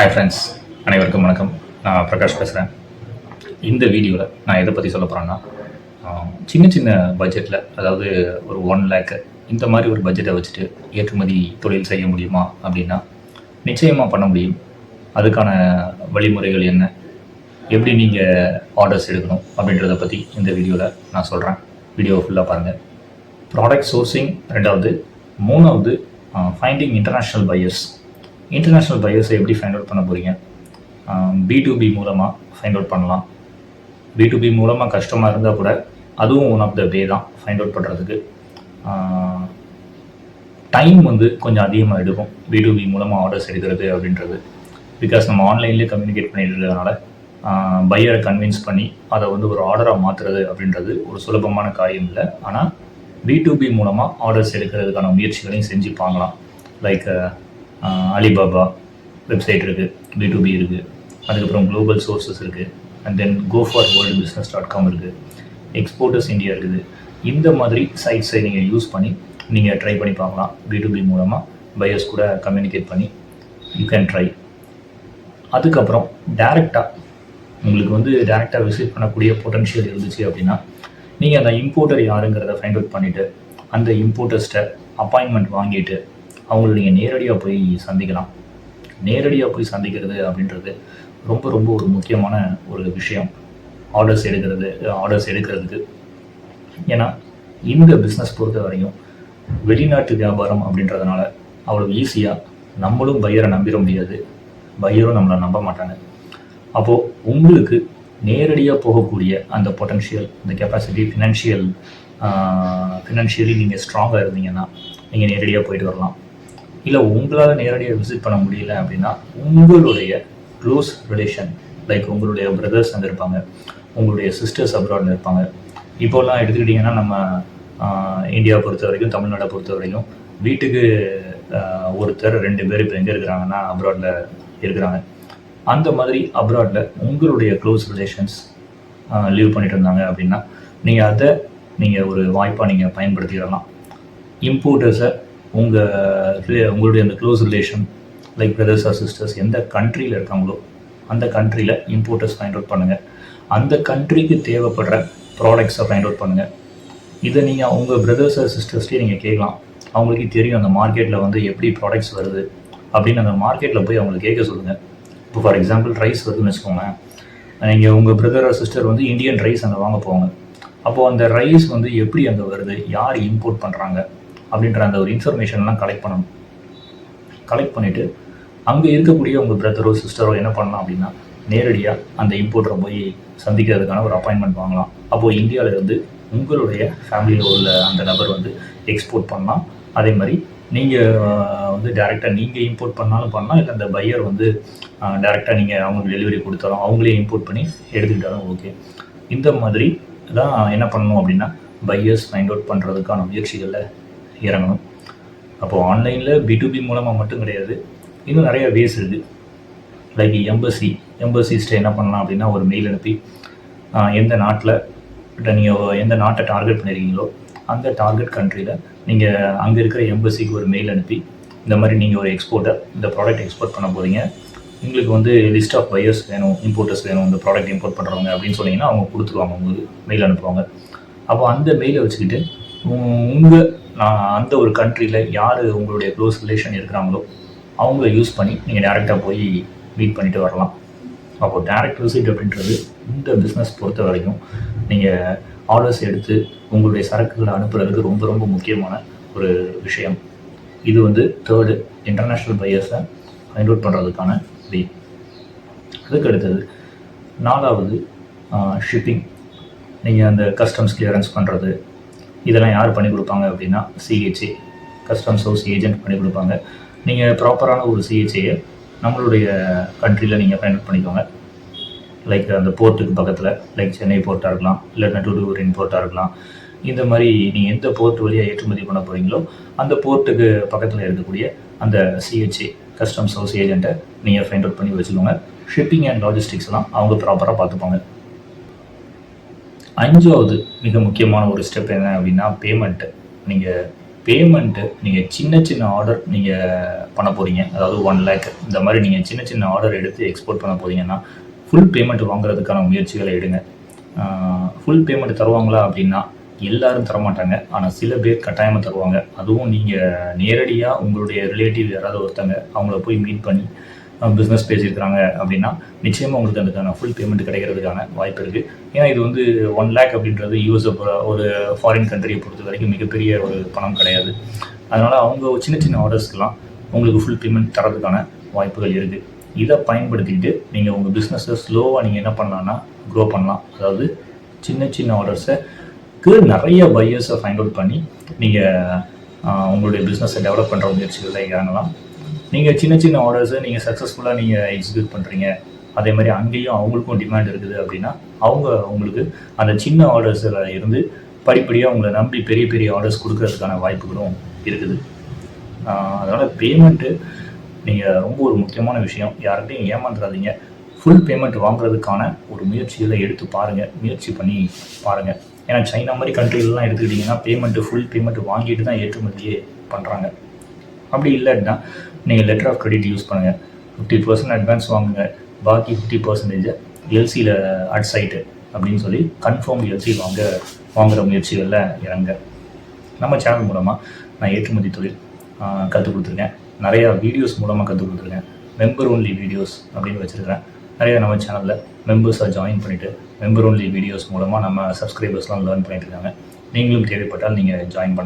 Hi friends, அனைவருக்கும் வணக்கம். நான் பிரகாஷ் பேசுகிறேன். இந்த வீடியோவில் நான் எதை பற்றி சொல்ல போகிறேன்னா, சின்ன சின்ன பட்ஜெட்டில், அதாவது ஒரு 1 lakh இந்த மாதிரி ஒரு பட்ஜெட்டை வச்சுட்டு ஏற்றுமதி தொழில் செய்ய முடியுமா அப்படின்னா நிச்சயமாக பண்ண முடியும். அதுக்கான வழிமுறைகள் என்ன, எப்படி நீங்கள் ஆர்டர்ஸ் எடுக்கணும் அப்படின்றத பற்றி இந்த வீடியோவில் நான் சொல்கிறேன். வீடியோவை ஃபுல்லாக பாருங்கள். ப்ராடக்ட் சோர்சிங் 2வது, 3வது ஃபைண்டிங் இன்டர்நேஷ்னல் பையர்ஸ். இன்டர்நேஷ்னல் பையர்ஸை எப்படி ஃபைண்ட் அவுட் பண்ண போகிறீங்க? B2B மூலமாக ஃபைண்ட் அவுட் பண்ணலாம். B2B மூலமாக கஷ்டமாக இருந்தால் கூட அதுவும் ஒன் ஆஃப் த வே தான் ஃபைண்ட் அவுட் பண்ணுறதுக்கு. டைம் கொஞ்சம் அதிகமாக எடுக்கும் B2B மூலமாக ஆர்டர்ஸ் எடுக்கிறது அப்படின்றது. பிகாஸ் நம்ம ஆன்லைன்லேயே கம்யூனிகேட் பண்ணிட்டு இருக்கிறதுனால பையரை கன்வின்ஸ் பண்ணி அதை ஒரு ஆர்டராக மாற்றுறது அப்படின்றது ஒரு சுலபமான காரியம் இல்லை. ஆனால் B2B மூலமாக ஆர்டர்ஸ் எடுக்கிறதுக்கான முயற்சிகளையும் செஞ்சு பார்க்கலாம். லைக் அலிபாபா வெப்சைட் இருக்குது, B2B இருக்குது, அதுக்கப்புறம் குளோபல் சோர்ஸஸ் இருக்குது, அண்ட் தென் goforworldbusiness.com இருக்குது, எக்ஸ்போர்ட்டர்ஸ் இந்தியா இருக்குது. இந்த மாதிரி சைட்ஸை நீங்கள் யூஸ் பண்ணி நீங்கள் ட்ரை பண்ணி பார்க்கலாம். B2B மூலமாக பையர்ஸ் கூட கம்யூனிகேட் பண்ணி யூ கேன் ட்ரை. அதுக்கப்புறம் டேரெக்டாக உங்களுக்கு டேரெக்டாக விசிட் பண்ணக்கூடிய பொட்டன்ஷியல் இருந்துச்சு அப்படின்னா நீங்கள் அந்த இம்போர்ட்டர் யாருங்கிறத ஃபைண்ட் அவுட் பண்ணிவிட்டு அந்த இம்போர்ட்டர்ஸ்ட்டை அப்பாயின்மெண்ட் வாங்கிட்டு அவங்கள நீங்கள் நேரடியாக போய் சந்திக்கலாம். நேரடியாக போய் சந்திக்கிறது அப்படின்றது ரொம்ப ரொம்ப ஒரு முக்கியமான ஒரு விஷயம் ஆர்டர்ஸ் எடுக்கிறதுக்கு. ஏன்னா இந்த பிஸ்னஸ் பொறுத்த வரையும் வெளிநாட்டு வியாபாரம் அப்படின்றதுனால அவ்வளோ ஈஸியாக நம்மளும் பையரை நம்பிட முடியாது, பையரும் நம்மளை நம்ப மாட்டாங்க. அப்போது உங்களுக்கு நேரடியாக போகக்கூடிய அந்த பொட்டன்ஷியல், அந்த கெப்பாசிட்டி, ஃபினான்ஷியலி நீங்கள் ஸ்ட்ராங்காக இருந்தீங்கன்னா நீங்கள் நேரடியாக போயிட்டு வரலாம். இல்லை உங்களால் நேரடியாக விசிட் பண்ண முடியல அப்படின்னா உங்களுடைய க்ளோஸ் ரிலேஷன், லைக் உங்களுடைய பிரதர்ஸ் அங்கே இருப்பாங்க, உங்களுடைய சிஸ்டர்ஸ் அப்ராடில் இருப்பாங்க. இப்போல்லாம் எடுத்துக்கிட்டிங்கன்னா நம்ம இந்தியாவை பொறுத்த வரைக்கும், தமிழ்நாடை பொறுத்த வரைக்கும் வீட்டுக்கு ஒருத்தர் 2 பேர் இப்போ எங்கே இருக்கிறாங்கன்னா அப்ராடில் இருக்கிறாங்க. அந்த மாதிரி அப்ராடில் உங்களுடைய க்ளோஸ் ரிலேஷன்ஸ் லீவ் பண்ணிட்டு இருந்தாங்க அப்படின்னா நீங்கள் ஒரு வாய்ப்பாக நீங்கள் பயன்படுத்திடலாம். இம்போர்ட்டர்ஸை உங்களுடைய அந்த close relation, like brothers or sisters எந்த கண்ட்ரியில் இருக்காங்களோ அந்த கண்ட்ரியில் இம்போர்ட்டர்ஸ் ஃபைண்ட் அவுட் பண்ணுங்கள். அந்த கண்ட்ரிக்கு தேவைப்படுற ப்ராடக்ட்ஸை ஃபைண்ட் அவுட் பண்ணுங்கள். இதை நீங்கள் உங்கள் பிரதர்ஸ் ஆர் சிஸ்டர்ஸ்லேயே நீங்கள் கேட்கலாம். அவங்களுக்கு தெரியும் அந்த மார்க்கெட்டில் எப்படி ப்ராடக்ட்ஸ் வருது அப்படின்னு. அந்த மார்க்கெட்டில் போய் அவங்களுக்கு கேட்க சொல்லுங்கள். இப்போ ஃபார் எக்ஸாம்பிள் ரைஸ் வருதுன்னு வச்சுக்கோங்க. நீங்கள் உங்கள் brother or sister Indian rice அங்கே வாங்க போவாங்க. அப்போது அந்த ரைஸ் எப்படி அங்கே வருது, யார் இம்போர்ட் பண்ணுறாங்க அப்படின்ற அந்த ஒரு இன்ஃபர்மேஷன்லாம் கலெக்ட் பண்ணணும். கலெக்ட் பண்ணிவிட்டு அங்கே இருக்கக்கூடிய உங்கள் பிரதரோ சிஸ்டரோ என்ன பண்ணலாம் அப்படின்னா நேரடியாக அந்த இம்போர்ட்டரை போய் சந்திக்கிறதுக்கான ஒரு அப்பாயின்மெண்ட் வாங்கலாம். அப்போது இந்தியாவிலேருந்து உங்களுடைய ஃபேமிலியில் உள்ள அந்த நபர் எக்ஸ்போர்ட் பண்ணலாம். அதே மாதிரி நீங்கள் டேரெக்டாக நீங்கள் இம்போர்ட் பண்ணாலும் பண்ணலாம். இல்லை அந்த பையர் டேரெக்டாக நீங்கள் அவங்களுக்கு டெலிவரி கொடுத்தாலும் அவங்களே இம்போர்ட் பண்ணி எடுத்துக்கிட்டாலும் ஓகே. இந்த மாதிரி தான் என்ன பண்ணணும் அப்படின்னா பையர்ஸ் ஃபைண்ட் அவுட் பண்ணுறதுக்கான முயற்சிகளில் இறங்கணும். அப்போது ஆன்லைனில் B2B மூலமாக மட்டும் கிடையாது, இன்னும் நிறைய வேஸ் இருக்குது. லைக் எம்பசிஸ்ட்டை என்ன பண்ணலாம் அப்படின்னா ஒரு மெயில் அனுப்பி எந்த நாட்டை டார்கெட் பண்ணியிருக்கீங்களோ அந்த டார்கெட் கண்ட்ரியில் நீங்கள் அங்கே இருக்கிற எம்பசிக்கு ஒரு மெயில் அனுப்பி இந்த மாதிரி நீங்கள் ஒரு எக்ஸ்போர்ட்டர், இந்த ப்ராடக்ட் எக்ஸ்போர்ட் பண்ண போகிறீங்க, உங்களுக்கு லிஸ்ட் ஆஃப் பையர்ஸ் வேணும், இம்போர்ட்டர்ஸ் வேணும் இந்த ப்ராடக்ட் இம்போர்ட் பண்ணுறவங்க அப்படின்னு சொன்னீங்கன்னா அவங்க கொடுத்துருவாங்க, உங்களுக்கு மெயில் அனுப்புவாங்க. அப்போ அந்த மெயிலை வச்சுக்கிட்டு அந்த ஒரு கண்ட்ரியில் யார் உங்களுடைய க்ளோஸ் ரிலேஷன் இருக்கிறாங்களோ அவங்கள யூஸ் பண்ணி நீங்கள் டேரெக்டாக போய் மீட் பண்ணிட்டு வரலாம். அப்போது டேரெக்ட் விசிட் அப்படின்றது இந்த பிஸ்னஸ் பொறுத்த வரைக்கும் நீங்கள் ஆர்டர்ஸ் எடுத்து உங்களுடைய சரக்குகளை அனுப்புறதுக்கு ரொம்ப ரொம்ப முக்கியமான ஒரு விஷயம். இது 3rd இன்டர்நேஷ்னல் பையர்ஸை ஃபைண்ட் அவுட் பண்ணுறதுக்கான வே. அதுக்கு அடுத்தது 4வது ஷிப்பிங். நீங்கள் அந்த கஸ்டம்ஸ் கிளியரன்ஸ் பண்ணுறது இதெல்லாம் யார் பண்ணி கொடுப்பாங்க அப்படின்னா CHA, கஸ்டம்ஸ் ஹவுஸ் ஏஜென்ட் பண்ணி கொடுப்பாங்க. நீங்கள் ப்ராப்பரான ஒரு CHAயை நம்மளுடைய கண்ட்ரியில் நீங்கள் ஃபைண்ட் அவுட் பண்ணிக்கோங்க. லைக் அந்த போர்ட்டுக்கு பக்கத்தில், லைக் சென்னை போர்ட்டாக இருக்கலாம், இல்லைன்னா டூடூரின் போர்ட்டாக இருக்கலாம். இந்த மாதிரி நீங்கள் எந்த போர்ட் வழியாக ஏற்றுமதி பண்ண போகிறீங்களோ அந்த போர்ட்டுக்கு பக்கத்தில் இருக்கக்கூடிய அந்த CHA, கஸ்டம்ஸ் ஹவுஸ் ஏஜென்ட்டை நீங்கள் ஃபைண்ட் அவுட் பண்ணி வச்சுக்கோங்க. ஷிப்பிங் அண்ட் லாஜிஸ்டிக்ஸ்லாம் அவங்க ப்ராப்பராக பார்த்துப்பாங்க. 5வது மிக முக்கியமான ஒரு ஸ்டெப் என்ன அப்படின்னா பேமெண்ட்டு. நீங்கள் பேமெண்ட்டு நீங்கள் சின்ன சின்ன ஆர்டர் நீங்கள் பண்ண போகிறீங்க, அதாவது 1,00,000 இந்த மாதிரி நீங்கள் சின்ன சின்ன ஆர்டர் எடுத்து எக்ஸ்போர்ட் பண்ண போகிறீங்கன்னா ஃபுல் பேமெண்ட் வாங்குறதுக்கான முயற்சிகளை எடுங்க. ஃபுல் பேமெண்ட் தருவாங்களா அப்படின்னா எல்லாரும் தரமாட்டாங்க, ஆனால் சில பேர் கட்டாயமாக தருவாங்க. அதுவும் நீங்கள் நேரடியாக உங்களுடைய ரிலேட்டிவ் யாராவது ஒருத்தங்க அவங்கள போய் மீட் பண்ணி பிஸ்னஸ் பேசியிருக்கிறாங்க அப்படின்னா நிச்சயமாக உங்களுக்கு அதுக்கான ஃபுல் பேமெண்ட் கிடைக்கிறதுக்கான வாய்ப்பு இருக்குது. ஏன்னா இது வந்து 1,00,000 அப்படின்றது யூஎஸை ஒரு ஃபாரின் கண்ட்ரியை பொறுத்த வரைக்கும் மிகப்பெரிய ஒரு பணம் கிடையாது. அதனால் அவங்க சின்ன சின்ன ஆர்டர்ஸ்க்கெலாம் உங்களுக்கு ஃபுல் பேமெண்ட் தரதுக்கான வாய்ப்புகள் இருக்குது. இதை பயன்படுத்திக்கிட்டு நீங்கள் உங்கள் பிஸ்னஸை ஸ்லோவாக நீங்கள் என்ன பண்ணலான்னா க்ரோ பண்ணலாம். அதாவது சின்ன சின்ன ஆர்டர்ஸுக்கு நிறைய பையர்ஸை ஃபைண்ட் அவுட் பண்ணி நீங்கள் உங்களுடைய பிஸ்னஸை டெவலப் பண்ணுற முயற்சிகளில் இறங்கலாம். நீங்கள் சின்ன சின்ன ஆர்டர்ஸை நீங்கள் சக்ஸஸ்ஃபுல்லாக நீங்கள் எக்ஸிக்யூட் பண்ணுறீங்க, அதே மாதிரி அங்கேயும் அவங்களுக்கும் டிமாண்ட் இருக்குது அப்படின்னா அவங்க உங்களுக்கு அந்த சின்ன ஆர்டர்ஸில் இருந்து படிப்படியாக உங்களை நம்பி பெரிய பெரிய ஆர்டர்ஸ் கொடுக்கறதுக்கான வாய்ப்புகளும் இருக்குது. அதனால் பேமெண்ட்டு நீங்கள் ரொம்ப ஒரு முக்கியமான விஷயம். யார்கிட்டையும் ஏமாந்துடாதீங்க. ஃபுல் பேமெண்ட் வாங்குறதுக்கான ஒரு முயற்சிகளை எடுத்து பாருங்கள், முயற்சி பண்ணி பாருங்கள். ஏன்னா சைனா மாதிரி கண்ட்ரிலெலாம் எடுத்துக்கிட்டிங்கன்னா பேமெண்ட்டு ஃபுல் பேமெண்ட் வாங்கிட்டு தான் ஏற்றுமதியே பண்ணுறாங்க. அப்படி இல்லைன்னா நீங்கள் லெட்டர் ஆஃப் கிரெடிட் யூஸ் பண்ணுங்கள். 50% அட்வான்ஸ் வாங்குங்க, பாக்கி 50% எல்சியில் அட் சைட்டு அப்படின்னு சொல்லி கன்ஃபார்ம் எல்சி வாங்குகிற முயற்சிகளில் இறங்க. நம்ம சேனல் மூலமாக நான் ஏற்றுமதி தொழில் கற்றுக் கொடுத்துருக்கேன். நிறையா வீடியோஸ் மூலமாக கற்றுக் கொடுத்துருக்கேன். மெம்பர் ஒன்லி வீடியோஸ் அப்படின்னு வச்சுருக்கேன். நிறையா நம்ம சேனலில் மெம்பர்ஸை ஜாயின் பண்ணிவிட்டு மெம்பர் ஒன்லி வீடியோஸ் மூலமாக நம்ம சப்ஸ்கிரைபர்ஸ்லாம் லேர்ன் பண்ணிட்டு இருக்காங்க. நீங்களும் தேவைப்பட்டால் நீங்கள் ஜாயின் பண்ணி